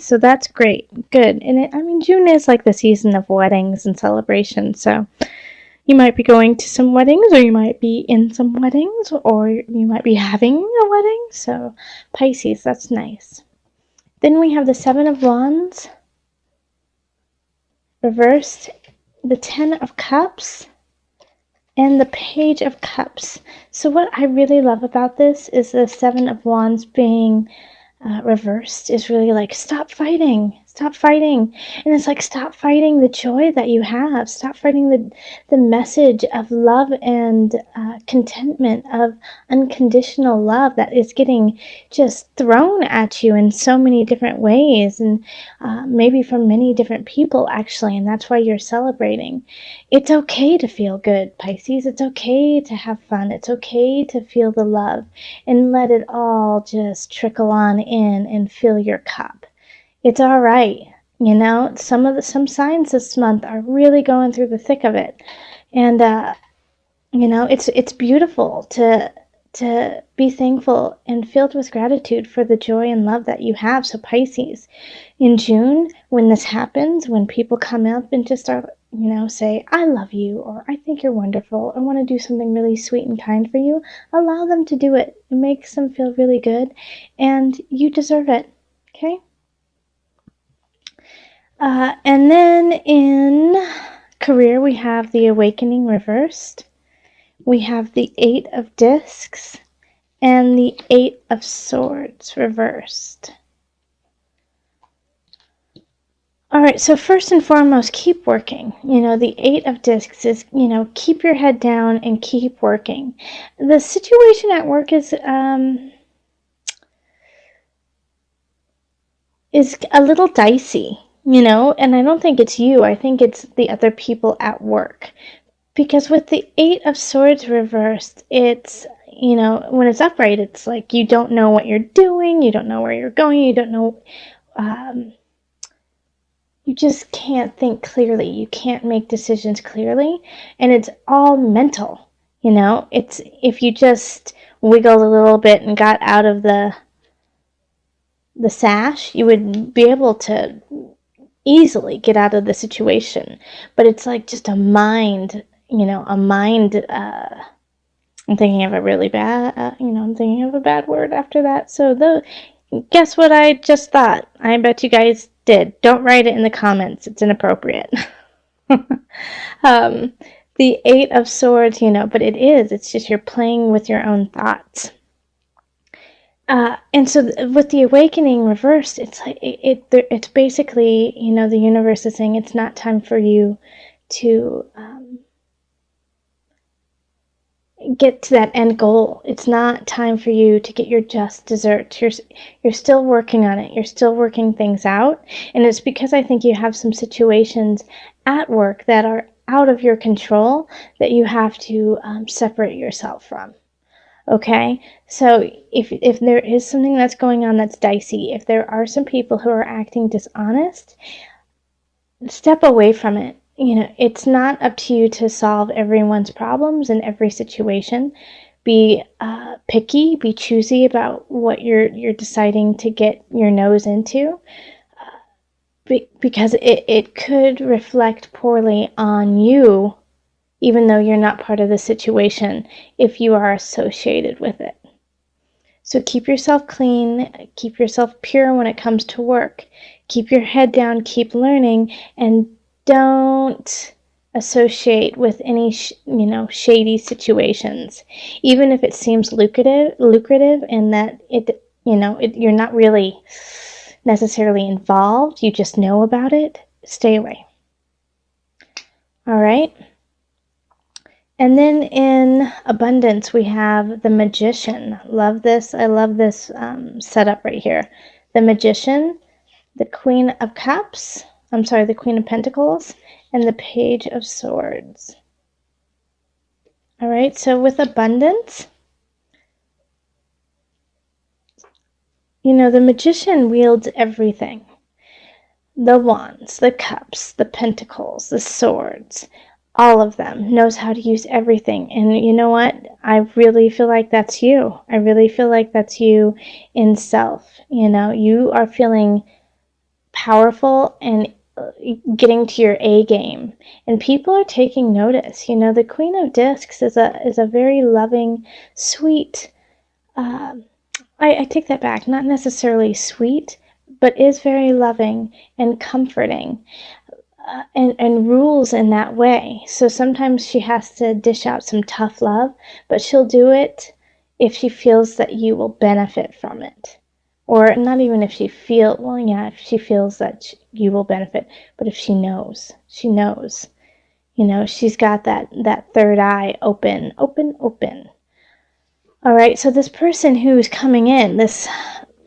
So that's great. Good. And I mean, June is like the season of weddings and celebrations. So you might be going to some weddings, or you might be in some weddings, or you might be having a wedding. So Pisces, that's nice. Then we have the Seven of Wands reversed, the Ten of Cups, and the Page of Cups. So what I really love about this is the Seven of Wands being reversed is really like, stop fighting, and it's like, stop fighting the joy that you have, stop fighting the message of love and contentment, of unconditional love that is getting just thrown at you in so many different ways, and maybe from many different people actually, and that's why you're celebrating. It's okay to feel good, Pisces. It's okay to have fun. It's okay to feel the love and let it all just trickle on in and fill your cup. It's all right. You know, some signs this month are really going through the thick of it. And you know, it's beautiful to be thankful and filled with gratitude for the joy and love that you have. So Pisces, in June, when this happens, when people come up and just start, you know, say, I love you, or I think you're wonderful, I want to do something really sweet and kind for you, allow them to do it. It makes them feel really good, and you deserve it. Okay? And then in career, we have the Awakening reversed. We have the Eight of Discs and the Eight of Swords reversed. All right, so first and foremost, keep working. You know, the Eight of Discs is, you know, keep your head down and keep working. The situation at work is a little dicey, you know, and I don't think it's you. I think it's the other people at work. Because with the Eight of Swords reversed, it's, you know, when it's upright, it's like you don't know what you're doing, you don't know where you're going, you don't know, you just can't think clearly, you can't make decisions clearly, and it's all mental, you know. It's, if you just wiggled a little bit and got out of the sash, you would be able to easily get out of the situation. But it's like just a mind, you know, I'm thinking of a really bad, I'm thinking of a bad word after that. So guess what I just thought? I bet you guys did. Don't write it in the comments. It's inappropriate. The Eight of Swords, you know, but it's just you're playing with your own thoughts. And so with the Awakening reversed, it's like, it's basically, you know, the universe is saying it's not time for you to get to that end goal. It's not time for you to get your just desserts. You're still working on it. You're still working things out. And it's because I think you have some situations at work that are out of your control that you have to separate yourself from. Okay, so if there is something that's going on that's dicey, if there are some people who are acting dishonest, step away from it. You know, it's not up to you to solve everyone's problems in every situation. Be picky, be choosy about what you're deciding to get your nose into, because it could reflect poorly on you, even though you're not part of the situation, if you are associated with it. So keep yourself clean, keep yourself pure when it comes to work. Keep your head down, keep learning, and don't associate with any shady situations, even if it seems lucrative, and that you're not really necessarily involved, you just know about it. Stay away. All right. And then in abundance, we have the Magician. Love this. I love this setup right here. The Magician, the Queen of Cups, the Queen of Pentacles, and the Page of Swords. All right, so with abundance, you know, the Magician wields everything. The wands, the cups, the pentacles, the swords, all of them, knows how to use everything. And you know what? I really feel like that's you. I really feel like that's you in self. You know, you are feeling powerful and getting to your A game, and people are taking notice. You know, the Queen of Discs is a very loving, sweet. I take that back. Not necessarily sweet, but is very loving and comforting, and rules in that way. So sometimes she has to dish out some tough love, but she'll do it if she feels that you will benefit from it. Or not even if she feels, well, yeah, if she feels that you will benefit, but if she knows. You know, she's got that third eye open. All right, so this person who's coming in, this,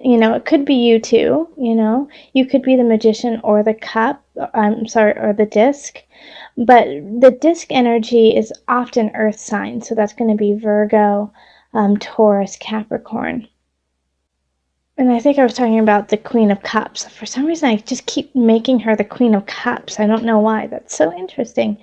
you know, it could be you too, you know. You could be the Magician or the cup, or the disc. But the disc energy is often earth signs, so that's going to be Virgo, Taurus, Capricorn. And I think I was talking about the Queen of Cups. For some reason, I just keep making her the Queen of Cups. I don't know why. That's so interesting.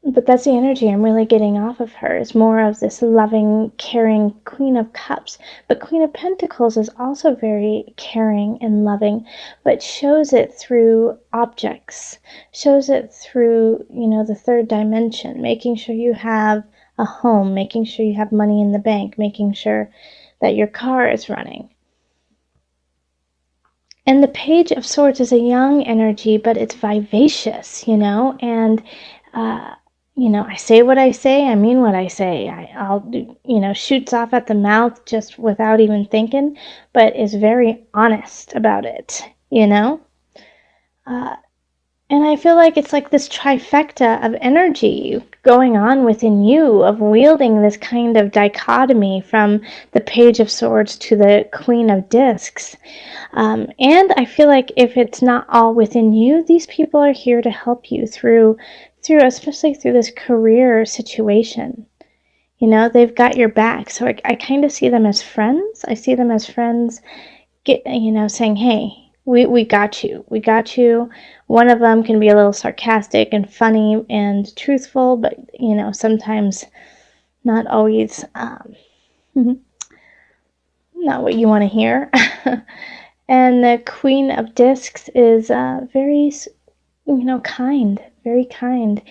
But that's the energy I'm really getting off of her, is more of this loving, caring Queen of Cups. But Queen of Pentacles is also very caring and loving, but shows it through objects, shows it through, you know, the third dimension, making sure you have a home, making sure you have money in the bank, making sure that your car is running. And the Page of Swords is a young energy, but it's vivacious, you know, and you know, I say what I say, I mean what I say. I'll, you know, shoots off at the mouth just without even thinking, but is very honest about it, you know? And I feel like it's like this trifecta of energy going on within you, of wielding this kind of dichotomy from the Page of Swords to the Queen of Discs. And I feel like if it's not all within you, these people are here to help you through especially through this career situation. You know, they've got your back. So I kind of see them as friends. I see them as friends, you know, saying, hey, we got you. We got you. One of them can be a little sarcastic and funny and truthful, but, you know, sometimes not always not what you want to hear. And the Queen of Discs is very, you know, kind, very kind,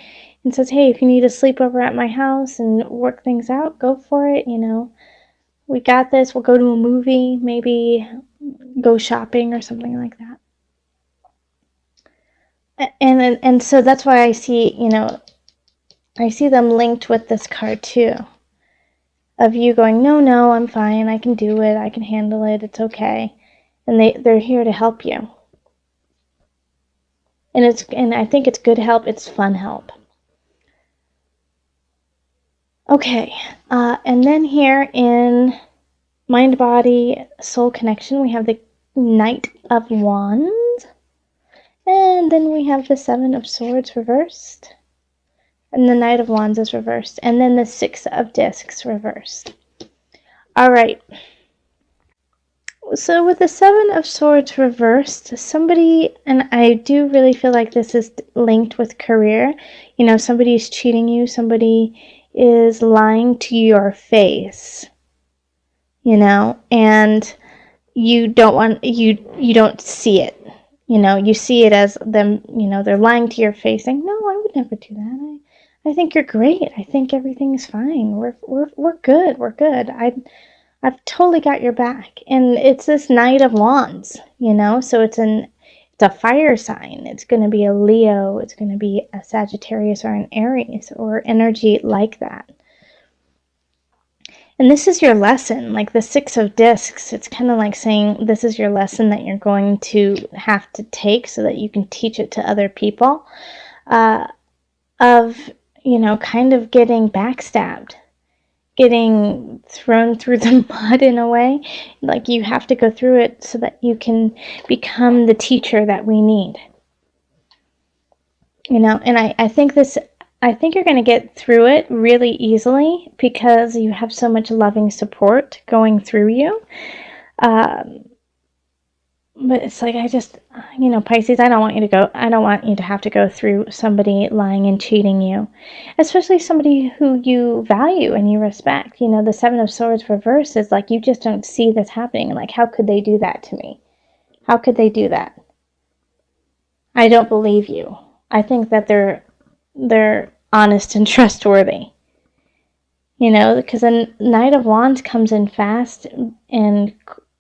and says, hey, if you need to sleep over at my house and work things out, go for it, you know. We got this. We'll go to a movie, maybe go shopping or something like that. And so that's why I see, you know, I see them linked with this card too, of you going, no, I'm fine, I can do it, I can handle it, it's okay. And they're here to help you. And I think it's good help, it's fun help. Okay, and then here in Mind, Body, Soul Connection, we have the Knight of Wands. And then we have the Seven of Swords reversed. And the Knight of Wands is reversed. And then the Six of Discs reversed. All right. So with the Seven of Swords reversed, somebody, and I do really feel like this is linked with career. You know, somebody's cheating you. Somebody is lying to your face. You know, and you don't see it. You know, you see it as them, you know, they're lying to your face, saying, no, I would never do that. I think you're great. I think everything's fine. We're good. I've totally got your back. And it's this Knight of Wands, you know, so it's a fire sign. It's going to be a Leo. It's going to be a Sagittarius or an Aries or energy like that. And this is your lesson, like the Six of Discs. It's kind of like saying this is your lesson that you're going to have to take so that you can teach it to other people, of, you know, kind of getting backstabbed, getting thrown through the mud in a way. Like you have to go through it so that you can become the teacher that we need. You know, and I think you're going to get through it really easily because you have so much loving support going through you. But it's like, I just, you know, Pisces, I don't want you to have to go through somebody lying and cheating you, especially somebody who you value and you respect. You know, the Seven of Swords reverse is like, you just don't see this happening. Like, how could they do that to me? How could they do that? I don't believe you. I think that they're honest and trustworthy. You know, because a Knight of Wands comes in fast and,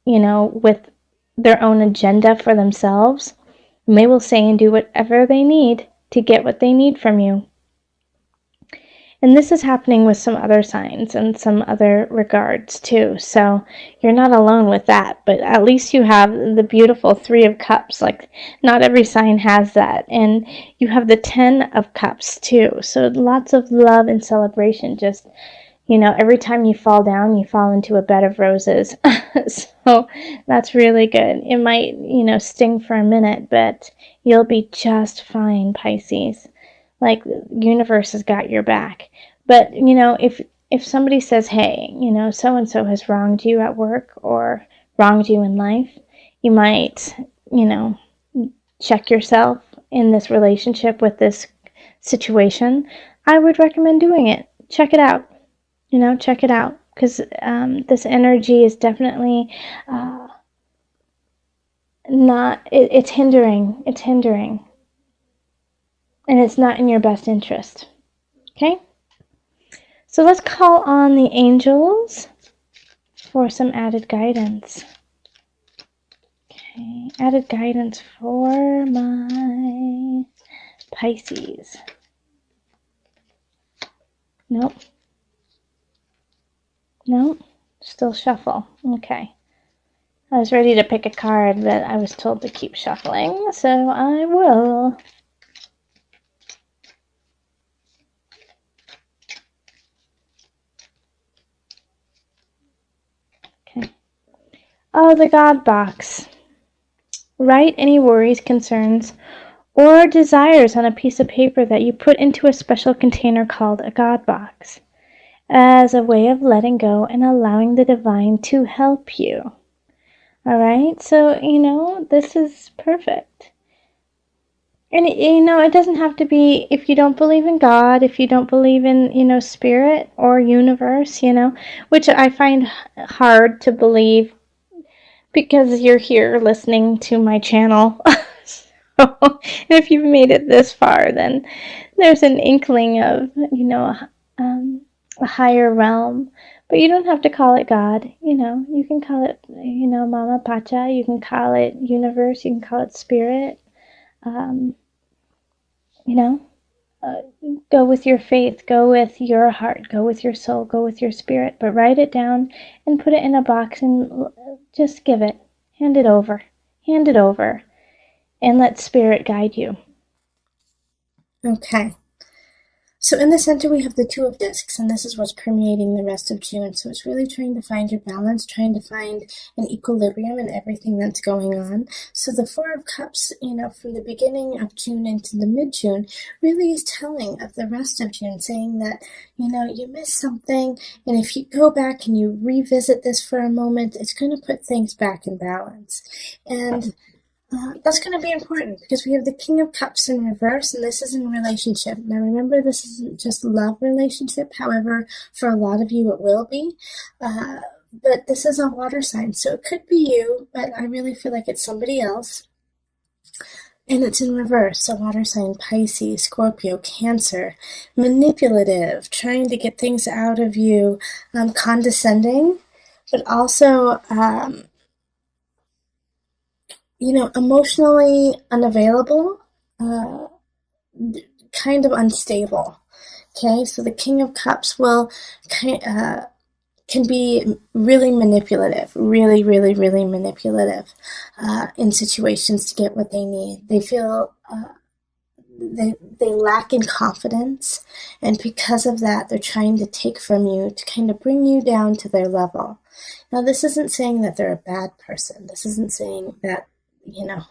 you know, with their own agenda for themselves. And they will say and do whatever they need to get what they need from you. And this is happening with some other signs and some other regards too. So you're not alone with that, but at least you have the beautiful Three of Cups. Like, not every sign has that. And you have the 10 of Cups too. So lots of love and celebration. Just, you know, every time you fall down, you fall into a bed of roses. So that's really good. It might, you know, sting for a minute, but you'll be just fine, Pisces. Like, the universe has got your back. But, you know, if somebody says, hey, you know, so-and-so has wronged you at work or wronged you in life, you might, you know, check yourself in this relationship with this situation. I would recommend doing it. Check it out. You know, check it out. Because this energy is definitely it's hindering. It's hindering. And it's not in your best interest. Okay? So let's call on the angels for some added guidance. Okay, added guidance for my Pisces. Nope. Nope. Still shuffle. Okay. I was ready to pick a card, but I was told to keep shuffling, so I will. Okay. Oh, the God box. Write any worries, concerns, or desires on a piece of paper that you put into a special container called a God box, as a way of letting go and allowing the divine to help you. All right, so, you know, this is perfect. And, you know, it doesn't have to be, if you don't believe in God, if you don't believe in, you know, spirit or universe, you know, which I find hard to believe because you're here listening to my channel. So, and if you've made it this far, then there's an inkling of, you know, a higher realm. But you don't have to call it God. You know, you can call it, you know, Mama Pacha. You can call it universe. You can call it spirit. You know, go with your faith. Go with your heart. Go with your soul. Go with your spirit. But write it down and put it in a box and just give it. Hand it over. Hand it over. And let spirit guide you. Okay. So in the center, we have the Two of Discs, and this is what's permeating the rest of June. So it's really trying to find your balance, trying to find an equilibrium in everything that's going on. So the Four of Cups, you know, from the beginning of June into the mid-June, really is telling of the rest of June, saying that, you know, you missed something, and if you go back and you revisit this for a moment, it's going to put things back in balance. And that's going to be important because we have the King of Cups in reverse, and this is in relationship. Now remember, this isn't just love relationship. However, for a lot of you it will be. But this is a water sign, so it could be you, but I really feel like it's somebody else. And it's in reverse, so water sign, Pisces, Scorpio, Cancer, manipulative, trying to get things out of you, condescending, but also you know, emotionally unavailable, kind of unstable. Okay, so the King of Cups will can be really manipulative, really, really, really manipulative in situations to get what they need. They feel they lack in confidence, and because of that, they're trying to take from you to kind of bring you down to their level. Now, this isn't saying that they're a bad person. This isn't saying that, you know,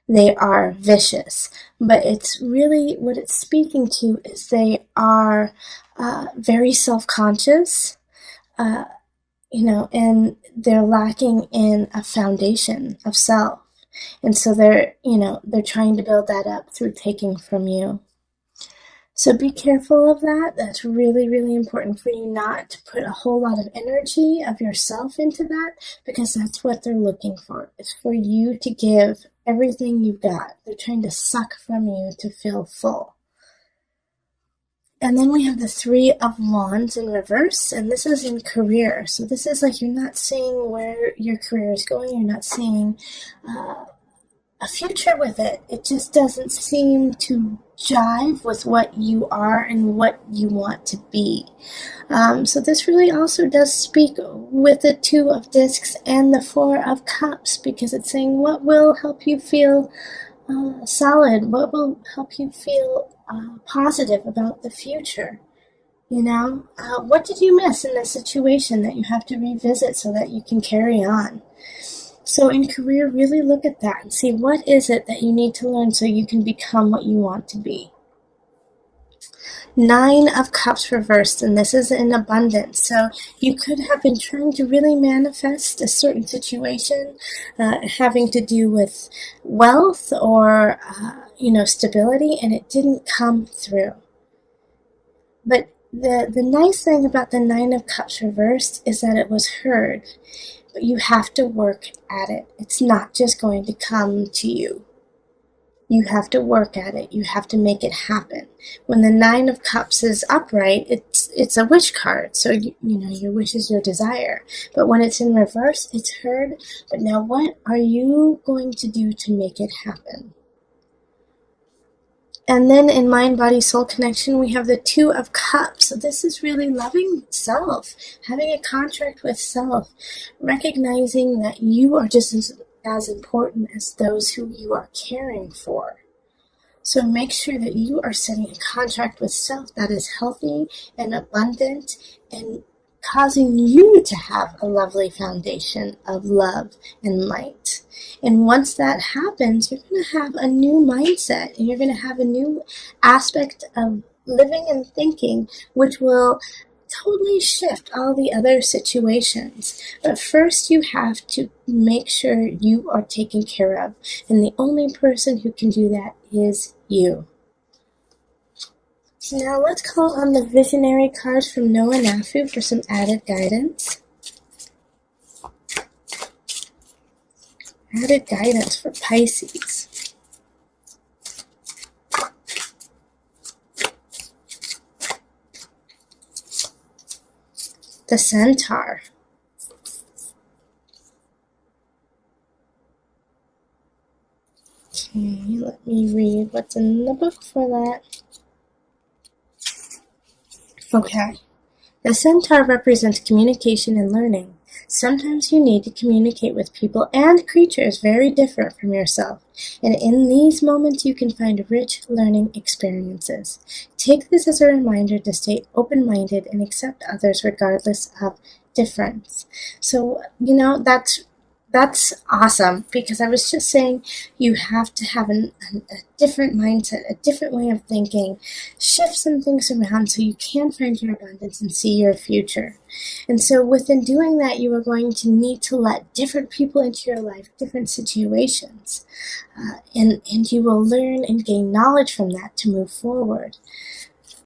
they are vicious, but it's really what it's speaking to is they are very self-conscious, you know, and they're lacking in a foundation of self. And so they're, you know, they're trying to build that up through taking from you. So be careful of that. That's really, really important for you not to put a whole lot of energy of yourself into that, because that's what they're looking for. It's for you to give everything you've got. They're trying to suck from you to feel full. And then we have the Three of Wands in reverse, and this is in career. So this is like you're not seeing where your career is going. You're not seeing a future with it. It just doesn't seem to jive with what you are and what you want to be. So this really also does speak with the Two of Discs and the Four of Cups, because it's saying what will help you feel solid, what will help you feel positive about the future. You know, what did you miss in this situation that you have to revisit so that you can carry on? So in career, really look at that and see what is it that you need to learn so you can become what you want to be. Nine of Cups reversed, and this is in abundance. So you could have been trying to really manifest a certain situation having to do with wealth or, stability, and it didn't come through. But the nice thing about the Nine of Cups reversed is that it was heard. But you have to work at it. It's not just going to come to you. You have to work at it. You have to make it happen. When the Nine of Cups is upright, it's a wish card. So, your wish is your desire. But when it's in reverse, it's heard. But now what are you going to do to make it happen? And then in Mind, Body, Soul connection, we have the Two of Cups. So this is really loving self, having a contract with self, recognizing that you are just as important as those who you are caring for. So make sure that you are setting a contract with self that is healthy and abundant and causing you to have a lovely foundation of love and light. And once that happens, you're going to have a new mindset, and you're going to have a new aspect of living and thinking, which will totally shift all the other situations. But first, you have to make sure you are taken care of. And the only person who can do that is you. Now let's call on the visionary cards from Noah Nafu for some added guidance. Added guidance for Pisces. The Centaur. Okay, let me read what's in the book for that. Okay. The Centaur represents communication and learning. Sometimes you need to communicate with people and creatures very different from yourself, and in these moments you can find rich learning experiences. Take this as a reminder to stay open-minded and accept others regardless of difference. So, that's awesome, because I was just saying you have to have a different mindset, a different way of thinking, shift some things around so you can find your abundance and see your future. And so within doing that, you are going to need to let different people into your life, different situations, and you will learn and gain knowledge from that to move forward.